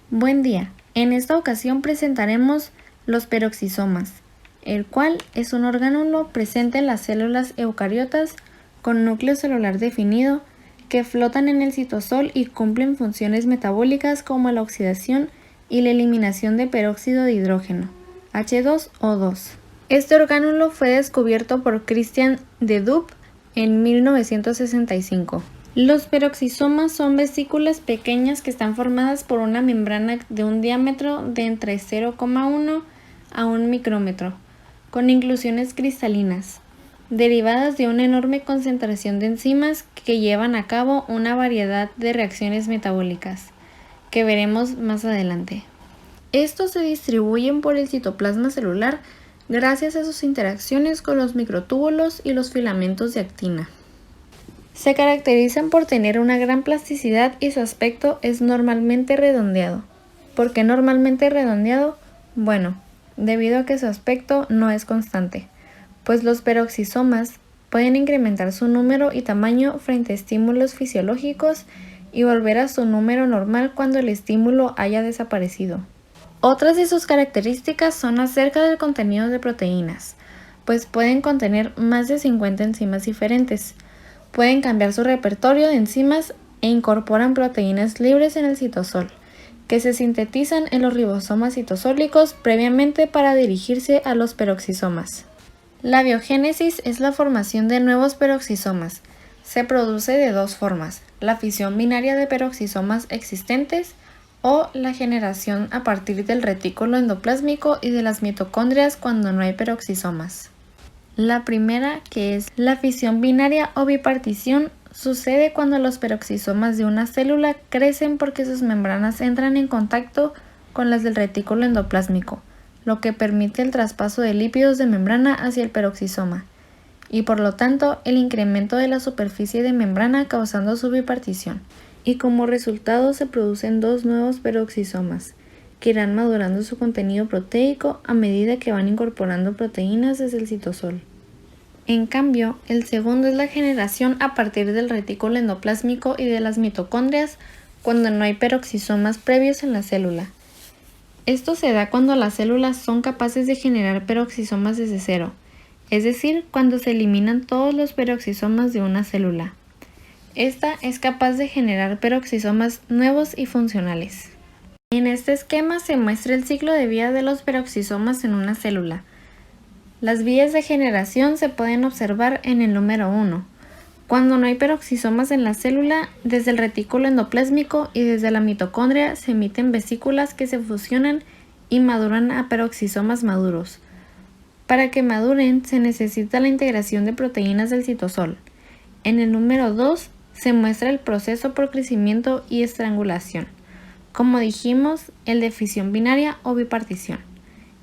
Buen día. En esta ocasión presentaremos los peroxisomas, el cual es un orgánulo presente en las células eucariotas con núcleo celular definido que flotan en el citosol y cumplen funciones metabólicas como la oxidación y la eliminación de peróxido de hidrógeno, H2O2. Este orgánulo fue descubierto por Christian de Duve en 1965. Los peroxisomas son vesículas pequeñas que están formadas por una membrana de un diámetro de entre 0,1 a 1 micrómetro, con inclusiones cristalinas, derivadas de una enorme concentración de enzimas que llevan a cabo una variedad de reacciones metabólicas, que veremos más adelante. Estos se distribuyen por el citoplasma celular gracias a sus interacciones con los microtúbulos y los filamentos de actina. Se caracterizan por tener una gran plasticidad y su aspecto es normalmente redondeado. ¿Por qué normalmente redondeado? Bueno, debido a que su aspecto no es constante, pues los peroxisomas pueden incrementar su número y tamaño frente a estímulos fisiológicos y volver a su número normal cuando el estímulo haya desaparecido. Otras de sus características son acerca del contenido de proteínas, pues pueden contener más de 50 enzimas diferentes. Pueden cambiar su repertorio de enzimas e incorporan proteínas libres en el citosol, que se sintetizan en los ribosomas citosólicos previamente para dirigirse a los peroxisomas. La biogénesis es la formación de nuevos peroxisomas. Se produce de dos formas: la fisión binaria de peroxisomas existentes o la generación a partir del retículo endoplásmico y de las mitocondrias cuando no hay peroxisomas. La primera, que es la fisión binaria o bipartición, sucede cuando los peroxisomas de una célula crecen porque sus membranas entran en contacto con las del retículo endoplásmico, lo que permite el traspaso de lípidos de membrana hacia el peroxisoma, y por lo tanto el incremento de la superficie de membrana causando su bipartición. Y como resultado se producen dos nuevos peroxisomas, que irán madurando su contenido proteico a medida que van incorporando proteínas desde el citosol. En cambio, el segundo es la generación a partir del retículo endoplásmico y de las mitocondrias cuando no hay peroxisomas previos en la célula. Esto se da cuando las células son capaces de generar peroxisomas desde cero, es decir, cuando se eliminan todos los peroxisomas de una célula. Esta es capaz de generar peroxisomas nuevos y funcionales. En este esquema se muestra el ciclo de vida de los peroxisomas en una célula. Las vías de generación se pueden observar en el número 1. Cuando no hay peroxisomas en la célula, desde el retículo endoplásmico y desde la mitocondria se emiten vesículas que se fusionan y maduran a peroxisomas maduros. Para que maduren se necesita la integración de proteínas del citosol. En el número 2 se muestra el proceso por crecimiento y estrangulación. Como dijimos, el de fisión binaria o bipartición.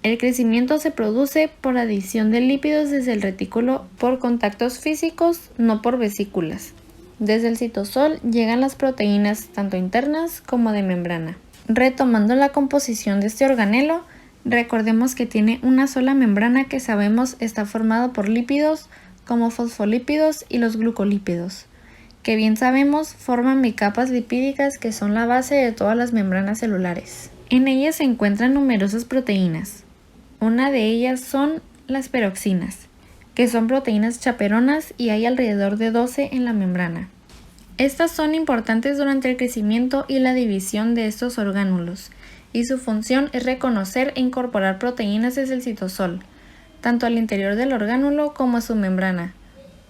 El crecimiento se produce por adición de lípidos desde el retículo por contactos físicos, no por vesículas. Desde el citosol llegan las proteínas tanto internas como de membrana. Retomando la composición de este organelo, recordemos que tiene una sola membrana que sabemos está formada por lípidos como fosfolípidos y los glucolípidos, que bien sabemos forman bicapas lipídicas que son la base de todas las membranas celulares. En ellas se encuentran numerosas proteínas. Una de ellas son las peroxinas, que son proteínas chaperonas y hay alrededor de 12 en la membrana. Estas son importantes durante el crecimiento y la división de estos orgánulos, y su función es reconocer e incorporar proteínas desde el citosol, tanto al interior del orgánulo como a su membrana.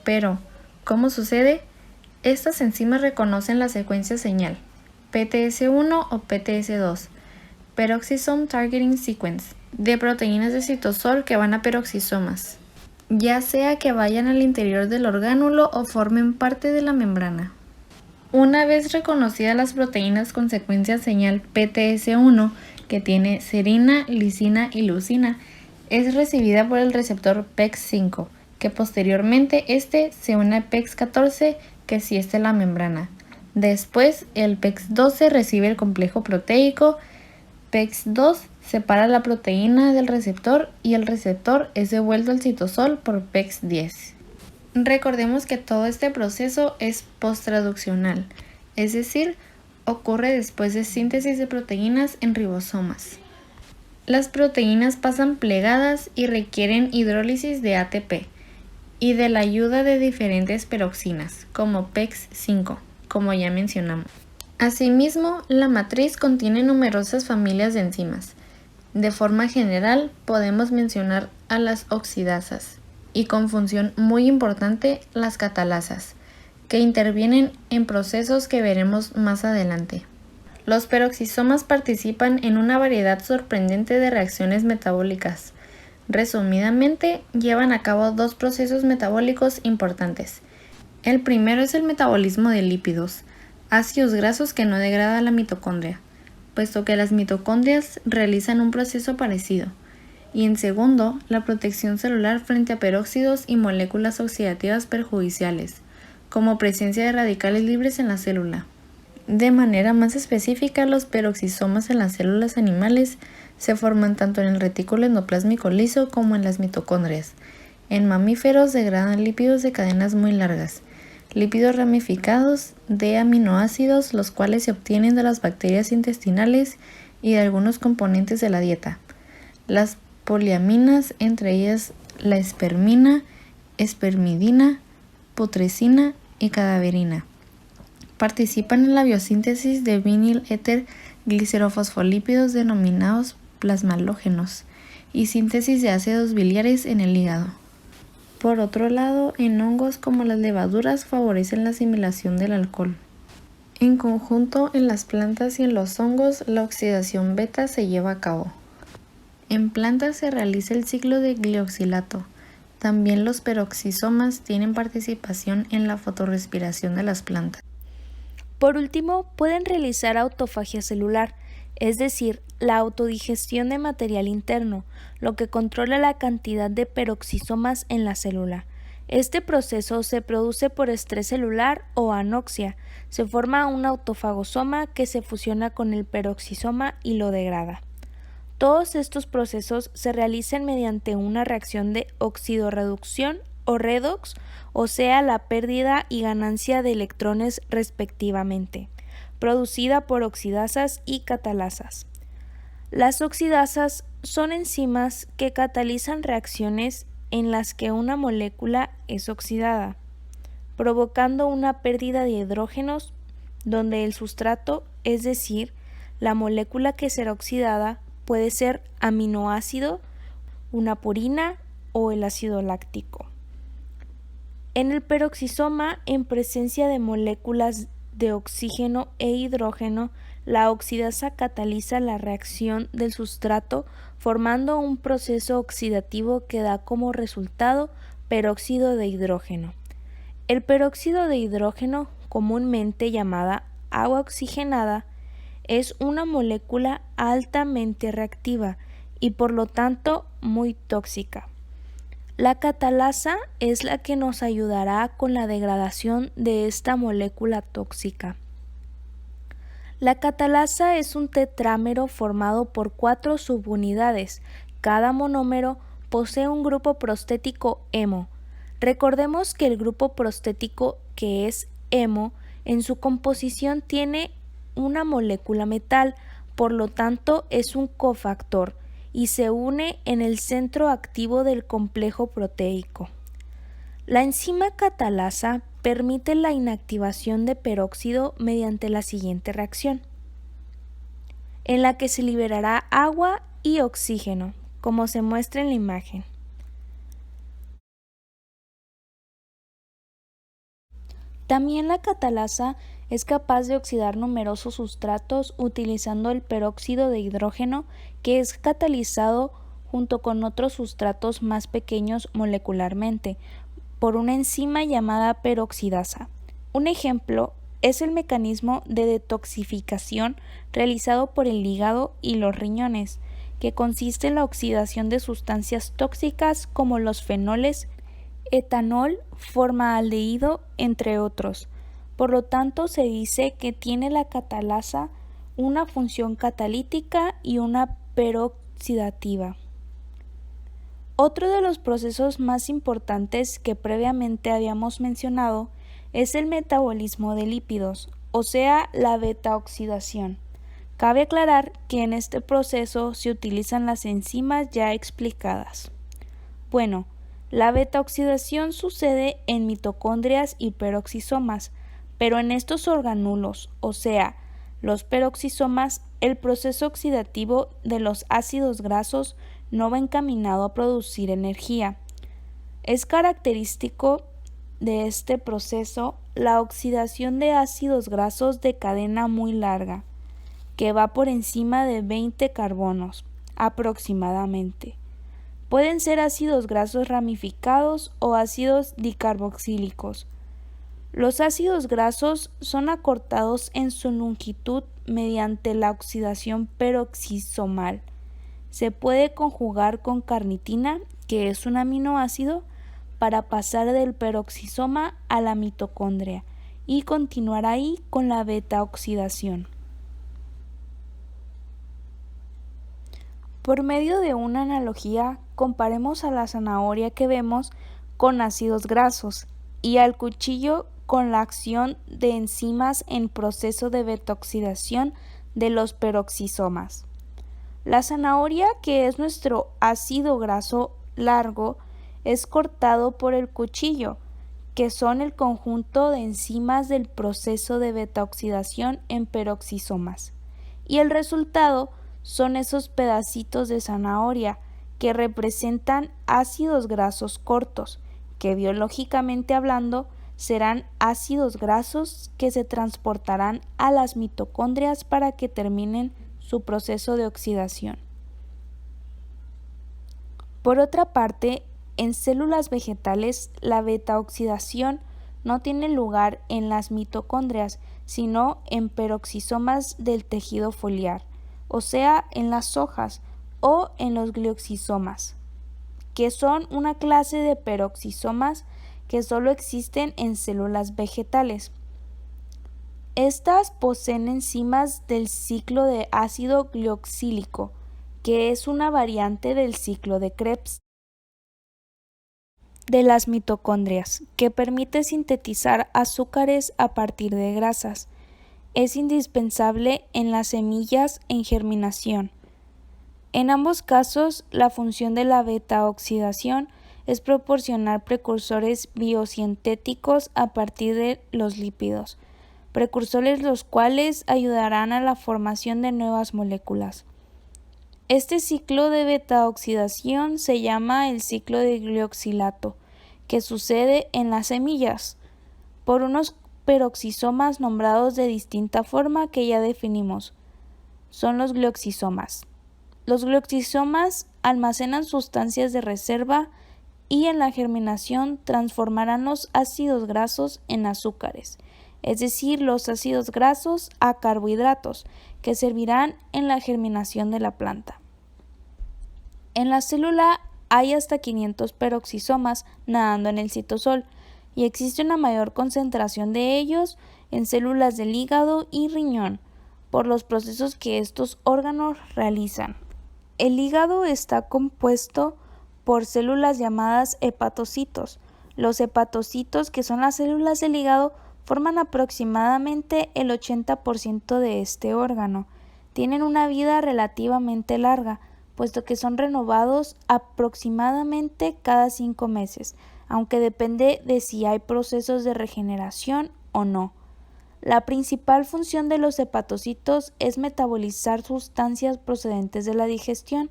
Pero, ¿cómo sucede? Estas enzimas reconocen la secuencia señal, PTS1 o PTS2, Peroxisome Targeting Sequence, de proteínas de citosol que van a peroxisomas, ya sea que vayan al interior del orgánulo o formen parte de la membrana. Una vez reconocidas las proteínas con secuencia señal PTS1, que tiene serina, lisina y leucina, es recibida por el receptor PEX5, que posteriormente se une a PEX14, que sí está en la membrana. Después, el PEX12 recibe el complejo proteico, PEX2 separa la proteína del receptor y el receptor es devuelto al citosol por PEX10. Recordemos que todo este proceso es posttraduccional, es decir, ocurre después de síntesis de proteínas en ribosomas. Las proteínas pasan plegadas y requieren hidrólisis de ATP y de la ayuda de diferentes peroxinas, como PEX5, como ya mencionamos. Asimismo, la matriz contiene numerosas familias de enzimas. De forma general, podemos mencionar a las oxidasas y con función muy importante las catalasas, que intervienen en procesos que veremos más adelante. Los peroxisomas participan en una variedad sorprendente de reacciones metabólicas. Resumidamente, llevan a cabo dos procesos metabólicos importantes. El primero es el metabolismo de lípidos, ácidos grasos que no degrada la mitocondria, puesto que las mitocondrias realizan un proceso parecido. Y en segundo, la protección celular frente a peróxidos y moléculas oxidativas perjudiciales, como presencia de radicales libres en la célula. De manera más específica, los peroxisomas en las células animales se forman tanto en el retículo endoplásmico liso como en las mitocondrias. En mamíferos degradan lípidos de cadenas muy largas, lípidos ramificados de aminoácidos, los cuales se obtienen de las bacterias intestinales y de algunos componentes de la dieta. Las poliaminas, entre ellas la espermina, espermidina, putrescina y cadaverina, participan en la biosíntesis de vinil éter glicerofosfolípidos denominados plasmalógenos y síntesis de ácidos biliares en el hígado. Por otro lado, en hongos como las levaduras favorecen la asimilación del alcohol. En conjunto, en las plantas y en los hongos, la oxidación beta se lleva a cabo. En plantas se realiza el ciclo de glioxilato. También los peroxisomas tienen participación en la fotorrespiración de las plantas. Por último, pueden realizar autofagia celular, es decir, la autodigestión de material interno, lo que controla la cantidad de peroxisomas en la célula. Este proceso se produce por estrés celular o anoxia. Se forma un autofagosoma que se fusiona con el peroxisoma y lo degrada. Todos estos procesos se realizan mediante una reacción de oxidorreducción o redox, o sea, la pérdida y ganancia de electrones respectivamente, producida por oxidasas y catalasas. Las oxidasas son enzimas que catalizan reacciones en las que una molécula es oxidada, provocando una pérdida de hidrógenos donde el sustrato, es decir, la molécula que será oxidada, puede ser aminoácido, una purina o el ácido láctico. En el peroxisoma, en presencia de moléculas de oxígeno e hidrógeno, la oxidasa cataliza la reacción del sustrato formando un proceso oxidativo que da como resultado peróxido de hidrógeno. El peróxido de hidrógeno, comúnmente llamada agua oxigenada, es una molécula altamente reactiva y por lo tanto muy tóxica. La catalasa es la que nos ayudará con la degradación de esta molécula tóxica. La catalasa es un tetrámero formado por 4 subunidades. Cada monómero posee un grupo prostético hemo. Recordemos que el grupo prostético, que es hemo, en su composición tiene una molécula metal, por lo tanto es un cofactor y se une en el centro activo del complejo proteico. La enzima catalasa permite la inactivación de peróxido mediante la siguiente reacción, en la que se liberará agua y oxígeno, como se muestra en la imagen. También la catalasa es capaz de oxidar numerosos sustratos utilizando el peróxido de hidrógeno, que es catalizado junto con otros sustratos más pequeños molecularmente por una enzima llamada peroxidasa. Un ejemplo es el mecanismo de detoxificación realizado por el hígado y los riñones, que consiste en la oxidación de sustancias tóxicas como los fenoles, etanol, formaldehído, entre otros. Por lo tanto, se dice que tiene la catalasa una función catalítica y una peroxidativa. Otro de los procesos más importantes que previamente habíamos mencionado es el metabolismo de lípidos, o sea, la beta-oxidación. Cabe aclarar que en este proceso se utilizan las enzimas ya explicadas. Bueno, la beta-oxidación sucede en mitocondrias y peroxisomas, pero en estos organulos, o sea, los peroxisomas, el proceso oxidativo de los ácidos grasos no va encaminado a producir energía. Es característico de este proceso la oxidación de ácidos grasos de cadena muy larga, que va por encima de 20 carbonos, aproximadamente. Pueden ser ácidos grasos ramificados o ácidos dicarboxílicos. Los ácidos grasos son acortados en su longitud mediante la oxidación peroxisomal. Se puede conjugar con carnitina, que es un aminoácido, para pasar del peroxisoma a la mitocondria y continuar ahí con la beta-oxidación. Por medio de una analogía, comparemos a la zanahoria que vemos con ácidos grasos y al cuchillo con la acción de enzimas en proceso de beta-oxidación de los peroxisomas. La zanahoria, que es nuestro ácido graso largo, es cortado por el cuchillo, que son el conjunto de enzimas del proceso de beta-oxidación en peroxisomas. Y el resultado son esos pedacitos de zanahoria que representan ácidos grasos cortos, que biológicamente hablando serán ácidos grasos que se transportarán a las mitocondrias para que terminen su proceso de oxidación. Por otra parte, en células vegetales, la beta-oxidación no tiene lugar en las mitocondrias, sino en peroxisomas del tejido foliar, o sea, en las hojas o en los glioxisomas, que son una clase de peroxisomas que solo existen en células vegetales. Estas poseen enzimas del ciclo de ácido glioxílico, que es una variante del ciclo de Krebs de las mitocondrias, que permite sintetizar azúcares a partir de grasas. Es indispensable en las semillas en germinación. En ambos casos, la función de la beta-oxidación es proporcionar precursores biosintéticos a partir de los lípidos, precursores los cuales ayudarán a la formación de nuevas moléculas. Este ciclo de beta-oxidación se llama el ciclo de glioxilato, que sucede en las semillas, por unos peroxisomas nombrados de distinta forma que ya definimos. Son los glioxisomas. Los glioxisomas almacenan sustancias de reserva y en la germinación transformarán los ácidos grasos en azúcares, es decir, los ácidos grasos a carbohidratos, que servirán en la germinación de la planta. En la célula hay hasta 500 peroxisomas nadando en el citosol y existe una mayor concentración de ellos en células del hígado y riñón por los procesos que estos órganos realizan. El hígado está compuesto por células llamadas hepatocitos. Los hepatocitos, que son las células del hígado, forman aproximadamente el 80% de este órgano. Tienen una vida relativamente larga, puesto que son renovados aproximadamente cada 5 meses, aunque depende de si hay procesos de regeneración o no. La principal función de los hepatocitos es metabolizar sustancias procedentes de la digestión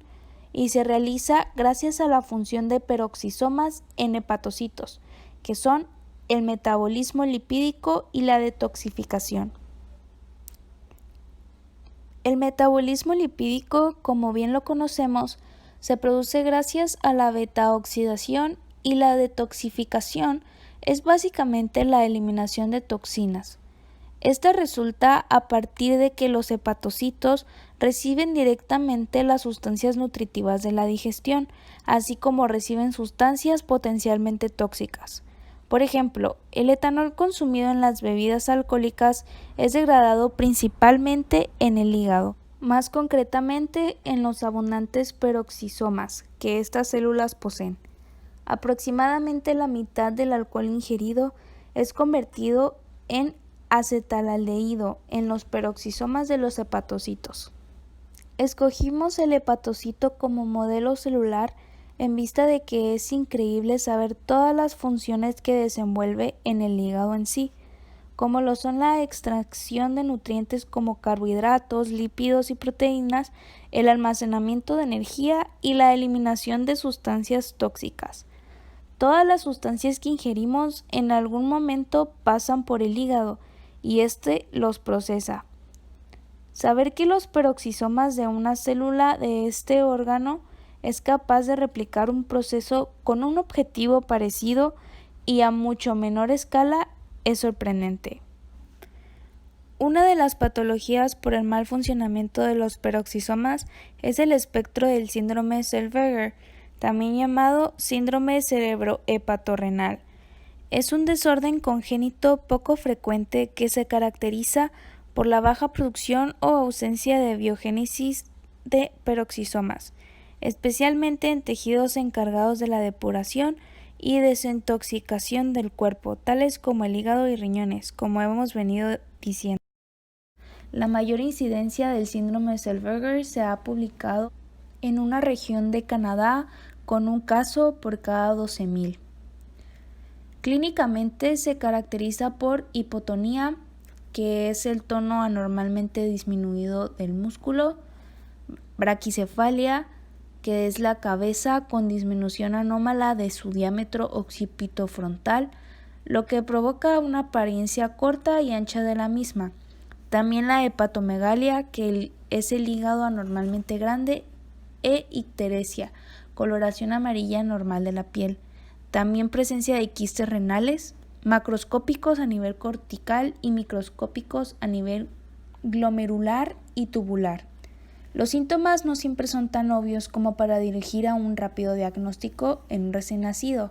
y se realiza gracias a la función de peroxisomas en hepatocitos, que son el metabolismo lipídico y la detoxificación. El metabolismo lipídico, como bien lo conocemos, se produce gracias a la beta-oxidación y la detoxificación es básicamente la eliminación de toxinas. Esta resulta a partir de que los hepatocitos reciben directamente las sustancias nutritivas de la digestión, así como reciben sustancias potencialmente tóxicas. Por ejemplo, el etanol consumido en las bebidas alcohólicas es degradado principalmente en el hígado, más concretamente en los abundantes peroxisomas que estas células poseen. Aproximadamente la mitad del alcohol ingerido es convertido en acetalaldehído en los peroxisomas de los hepatocitos. Escogimos el hepatocito como modelo celular en vista de que es increíble saber todas las funciones que desenvuelve en el hígado en sí, como lo son la extracción de nutrientes como carbohidratos, lípidos y proteínas, el almacenamiento de energía y la eliminación de sustancias tóxicas. Todas las sustancias que ingerimos en algún momento pasan por el hígado y éste los procesa. Saber que los peroxisomas de una célula de este órgano es capaz de replicar un proceso con un objetivo parecido y a mucho menor escala es sorprendente. Una de las patologías por el mal funcionamiento de los peroxisomas es el espectro del síndrome Zellweger, también llamado síndrome cerebrohepatorrenal. Es un desorden congénito poco frecuente que se caracteriza por la baja producción o ausencia de biogénesis de peroxisomas, especialmente en tejidos encargados de la depuración y desintoxicación del cuerpo, tales como el hígado y riñones, como hemos venido diciendo. La mayor incidencia del síndrome de Zellweger se ha publicado en una región de Canadá con un caso por cada 12.000. Clínicamente se caracteriza por hipotonía, que es el tono anormalmente disminuido del músculo, braquicefalia, que es la cabeza con disminución anómala de su diámetro occipitofrontal, lo que provoca una apariencia corta y ancha de la misma. También la hepatomegalia, que es el hígado anormalmente grande, e icteresia, coloración amarilla normal de la piel. También presencia de quistes renales, macroscópicos a nivel cortical y microscópicos a nivel glomerular y tubular. Los síntomas no siempre son tan obvios como para dirigir a un rápido diagnóstico en un recién nacido,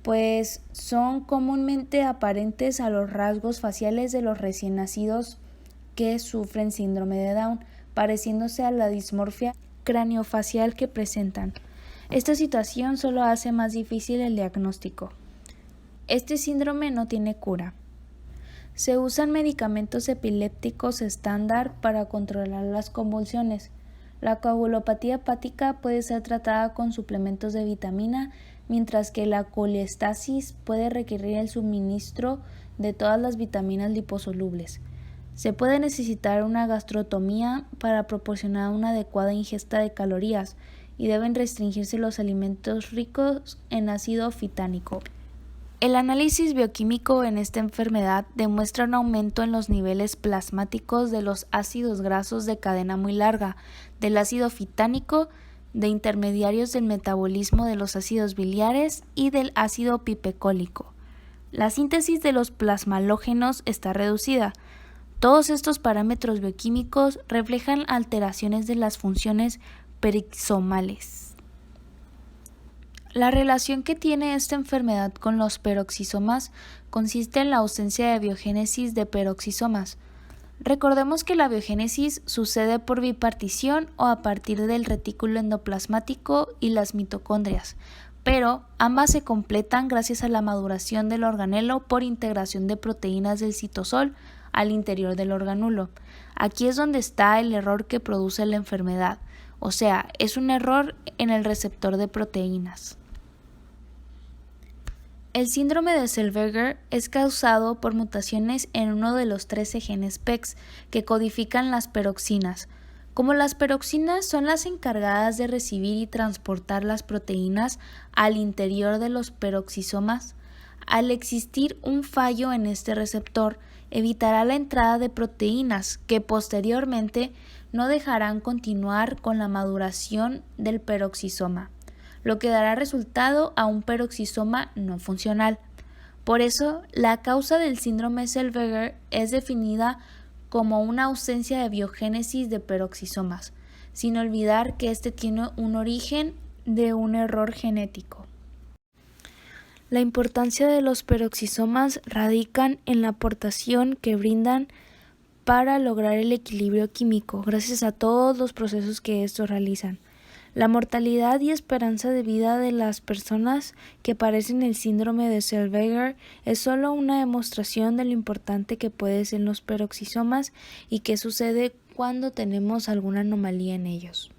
pues son comúnmente aparentes a los rasgos faciales de los recién nacidos que sufren síndrome de Down, pareciéndose a la dismorfia craneofacial que presentan. Esta situación solo hace más difícil el diagnóstico. Este síndrome no tiene cura. Se usan medicamentos epilépticos estándar para controlar las convulsiones. La coagulopatía hepática puede ser tratada con suplementos de vitamina, mientras que la colestasis puede requerir el suministro de todas las vitaminas liposolubles. Se puede necesitar una gastrotomía para proporcionar una adecuada ingesta de calorías y deben restringirse los alimentos ricos en ácido fitánico. El análisis bioquímico en esta enfermedad demuestra un aumento en los niveles plasmáticos de los ácidos grasos de cadena muy larga, del ácido fitánico, de intermediarios del metabolismo de los ácidos biliares y del ácido pipecólico. La síntesis de los plasmalógenos está reducida. Todos estos parámetros bioquímicos reflejan alteraciones de las funciones peroxisomales. La relación que tiene esta enfermedad con los peroxisomas consiste en la ausencia de biogénesis de peroxisomas. Recordemos que la biogénesis sucede por bipartición o a partir del retículo endoplasmático y las mitocondrias, pero ambas se completan gracias a la maduración del organelo por integración de proteínas del citosol al interior del organulo. Aquí es donde está el error que produce la enfermedad, o sea, es un error en el receptor de proteínas. El síndrome de Zellweger es causado por mutaciones en uno de los 13 genes PEX que codifican las peroxinas. Como las peroxinas son las encargadas de recibir y transportar las proteínas al interior de los peroxisomas, al existir un fallo en este receptor, evitará la entrada de proteínas que posteriormente no dejarán continuar con la maduración del peroxisoma, lo que dará resultado a un peroxisoma no funcional. Por eso, la causa del síndrome de Zellweger es definida como una ausencia de biogénesis de peroxisomas, sin olvidar que este tiene un origen de un error genético. La importancia de los peroxisomas radican en la aportación que brindan para lograr el equilibrio químico, gracias a todos los procesos que estos realizan. La mortalidad y esperanza de vida de las personas que padecen el síndrome de Zellweger es solo una demostración de lo importante que pueden ser los peroxisomas y qué sucede cuando tenemos alguna anomalía en ellos.